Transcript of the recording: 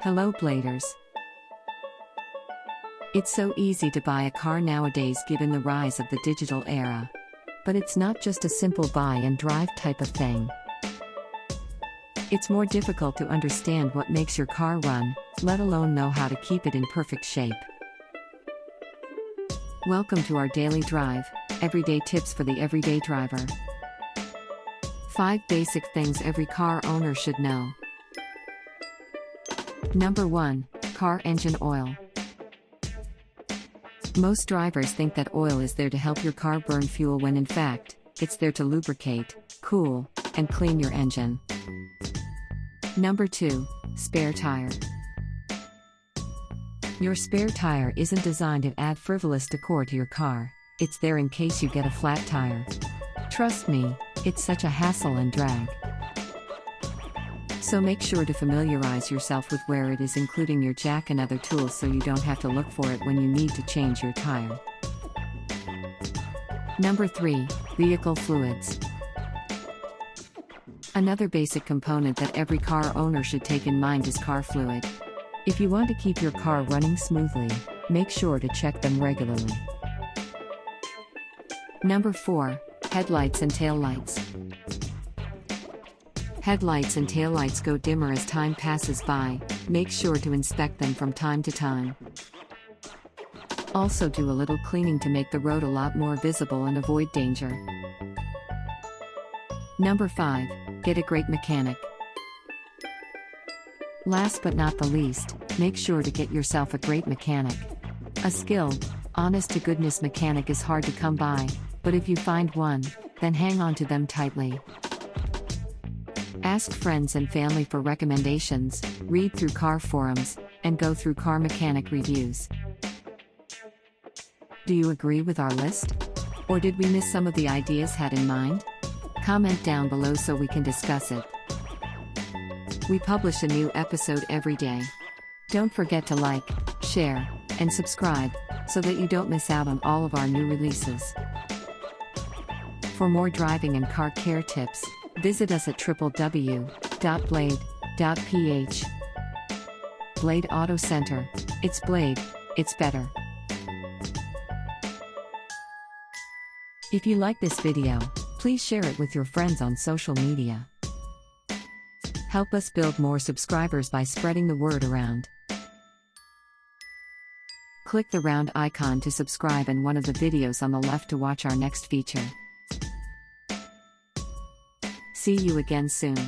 Hello Bladers. It's so easy to buy a car nowadays given the rise of the digital era. But it's not just a simple buy and drive type of thing. It's more difficult to understand what makes your car run, let alone know how to keep it in perfect shape. Welcome to our daily drive, everyday tips for the everyday driver. 5 basic things every car owner should know. Number 1. Car engine oil. Most drivers think that oil is there to help your car burn fuel when in fact, it's there to lubricate, cool, and clean your engine. Number 2. Spare tire. Your spare tire isn't designed to add frivolous decor to your car, it's there in case you get a flat tire. Trust me, it's such a hassle and drag. So make sure to familiarize yourself with where it is, including your jack and other tools, so you don't have to look for it when you need to change your tire. Number 3. Vehicle fluids. Another basic component that every car owner should take in mind is car fluid. If you want to keep your car running smoothly, make sure to check them regularly. Number 4. Headlights and taillights. Headlights and taillights go dimmer as time passes by, make sure to inspect them from time to time. Also do a little cleaning to make the road a lot more visible and avoid danger. Number 5. Get a great mechanic. Last but not the least, make sure to get yourself a great mechanic. A skilled, honest-to-goodness mechanic is hard to come by, but if you find one, then hang on to them tightly. Ask friends and family for recommendations, read through car forums, and go through car mechanic reviews. Do you agree with our list? Or did we miss some of the ideas had in mind? Comment down below so we can discuss it. We publish a new episode every day. Don't forget to like, share, and subscribe, so that you don't miss out on all of our new releases. For more driving and car care tips, visit us at www.blade.ph. Blade Auto Center. It's Blade, it's better. If you like this video, please share it with your friends on social media. Help us build more subscribers by spreading the word around. Click the round icon to subscribe and one of the videos on the left to watch our next feature. See you again soon.